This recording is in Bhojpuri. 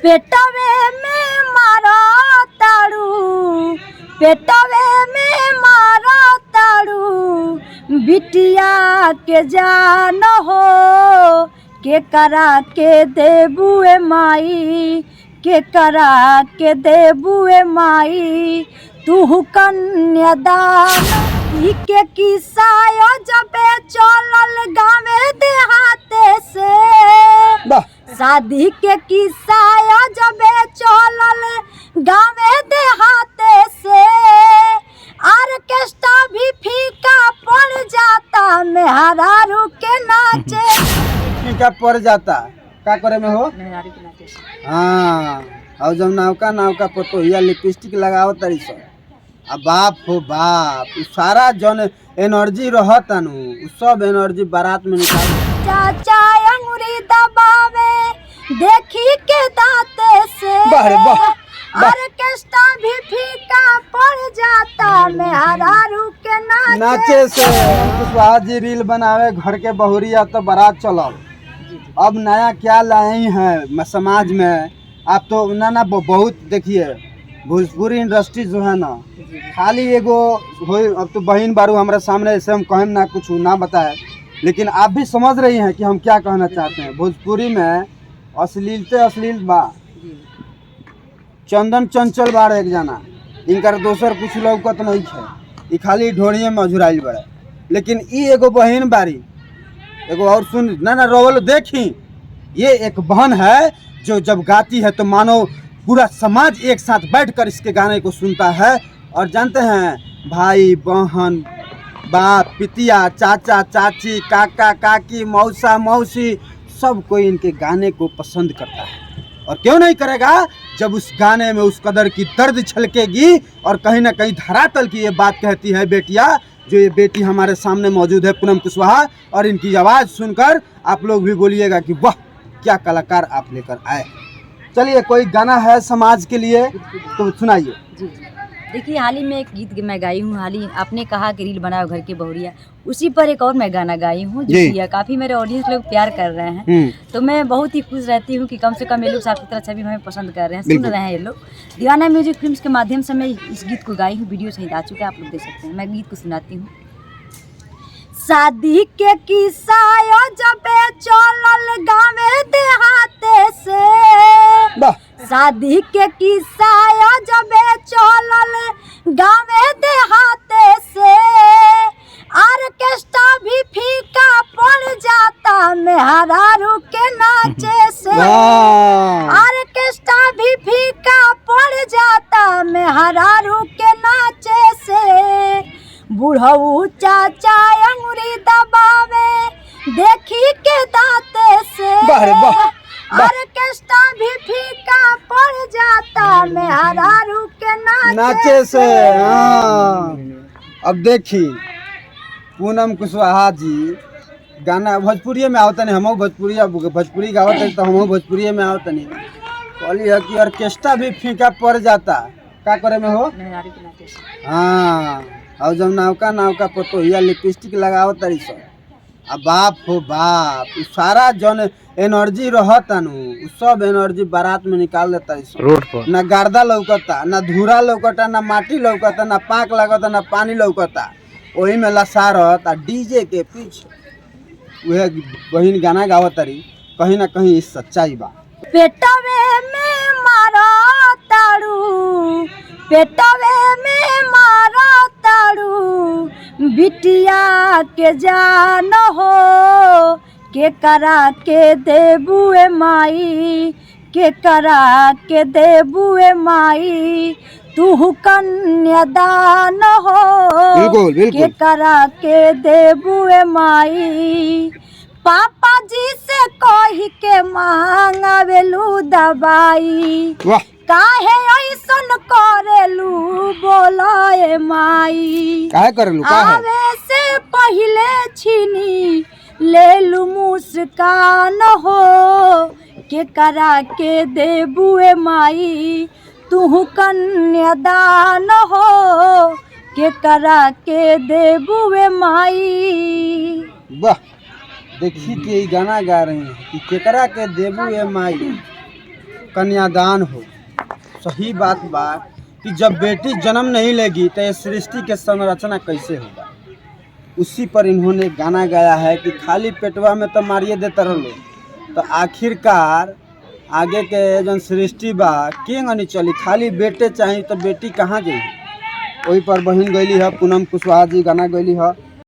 पेटवे में मारो ताड़ू, पेटवे में मारो ताड़ू, बिटिया के जान हो के करा के देबुए माई, के करा के देबुए माई, तू कन्यादान के किस्सा जबे चलल गावे देहाते से, शादी के किस्सा जबे चलल गावे देहाते से, ऑर्केस्ट्रा भी फीका पड़ जाता मेहरारू के नाचे, फीका पड़ जाता का करे में हो मेहरारू के नाचे। हाँ, और जब नौका पतोहिया लिपस्टिक लगाओ तरी सो, अब बाप हो बाप सारा जन एनर्जी रहता नु, सब एनर्जी बारात में निकाल। चाचा अंगूरी दबावे देखी के दांते से, ऑर्केस्ट्रा भी फीका पड़ जाता मेहरारू के नाचे से। कुशवाहा जी रील बनावे घर के बहुरिया तो बारात चलो, अब नया क्या लाए हैं समाज में। आप तो ना बहुत देखिए भोजपुरी इंडस्ट्री जो है ना, खाली एगो हो, अब तो बहन बारू हमारे सामने ऐसे हम कहें ना कुछ ना बताए, लेकिन आप भी समझ रही हैं कि हम क्या कहना चाहते हैं। भोजपुरी में अश्लील बा, चंदन चंचल बार एक जना, इनकर दोसर कुछ लौकत नहीं है, ये खाली ढोड़िए में अझुराइल बड़े। लेकिन ई एगो बहन बारी एगो और सुन ना रोवल देखी, ये एक बहन है जो जब गाती है तो मानो पूरा समाज एक साथ बैठकर इसके गाने को सुनता है। और जानते हैं भाई बहन बाप पितिया चाचा चाची काका काकी मौसा मौसी सब कोई इनके गाने को पसंद करता है, और क्यों नहीं करेगा जब उस गाने में उस कदर की दर्द छलकेगी। और कहीं ना कहीं धरातल की ये बात कहती है बेटिया, जो ये बेटी हमारे सामने मौजूद है पूनम कुशवाहा, और इनकी आवाज़ सुनकर आप लोग भी बोलिएगा कि वाह क्या कलाकार आप लेकर आए। चलिए कोई गाना है समाज के लिए तो सुनाइए। जी देखिए, हाल ही में एक गीत मैं गाई हूँ। हाल ही आपने कहा कि रील बनाओ घर के बहुरिया, उसी पर एक और मैं गाना गाई हूँ जो काफ़ी मेरे ऑडियंस लोग प्यार कर रहे हैं। तो मैं बहुत ही खुश रहती हूँ कि कम से कम ये लोग साफ सुथरा छवि हमें पसंद कर रहे हैं, सुन रहे हैं ये लोग। दीवाना म्यूजिक फिल्म्स के माध्यम से मैं इस गीत को गाई हूँ, वीडियो सहित आ चुका है, आप लोग देख सकते हैं। मैं गीत को सुनाती हूँ। शादी के किस्सा जबे चलल गावे देहाते से, शादी के किस्सा जबे चलल गावे देहाते से, ऑर्केस्ट्रा भी फीका पड़ जाता मेहरारू के नाचे से, ऑर्केस्ट्रा भी फीका पड़ जाता मेहरारू के नाचे से, बुढ़ऊ चाचा अंगूरी दबावे देखी के दांते से, ऑर्केस्ट्रा भी फीका पड़ जाता मेहरारू के नाचे से। हाँ, अब देखी पूनम कुशवाहा जी गाना भोजपुरी में आवतनी, हम भोजपुरी गावत तो हम भोजपुरी में आवतनी, कहली है कि ऑर्केस्ट्रा भी फीका पड़ जाता का करे में हो मेहरारू के नाचे से। हाँ, और जब नौका पतोहिया लिपस्टिक लगाओ तरी सो, अब बाप हो बाप सारा जन एनर्जी रहता नु, सब एनर्जी बारात में निकाल देता रोड पर। ना गर्दा लौकता, ना धूरा लौकता, ना माटी लौकता, ना पाक लगता, ना पानी लौकता, वही में लसारत। डीजे के पीछे वह बहन गाना गावत तरी, कहीं ना कहीं सच्चाई बा। पेटवे में मारो ताड़ू, पेटवे में मारो ताड़ू, बिटिया के जान हो के करा के देबुए माई, के करा के देबुए माई, तू कन्यादान हो के करा के देबुए माई, पापा जी से कही के मांगावेलू दवाई, काहे ऐसन करेलू बोलाए माई, काहे करेलू आवे से पहले छीनी लेलू मुस्कान हो के करा के देबुए माई, तू कन्यादान हो के करा के देबुए माई। वाह, देखी के गाना गा रही हैं कि केकरा के देबू ए माई, कन्यादान हो। सही बात बा कि जब बेटी जन्म नहीं लेगी तो ये सृष्टि के संरचना कैसे होगा। उसी पर इन्होंने गाना गाया है कि खाली पेटवा में तो मारिए देते रहो, तो आखिरकार आगे के जन सृष्टि बा केंग नहीं चली। खाली बेटे चाहिए तो बेटी कहाँ गई। वही पर बहन गईली है पूनम कुशवाहा जी गाना गईली है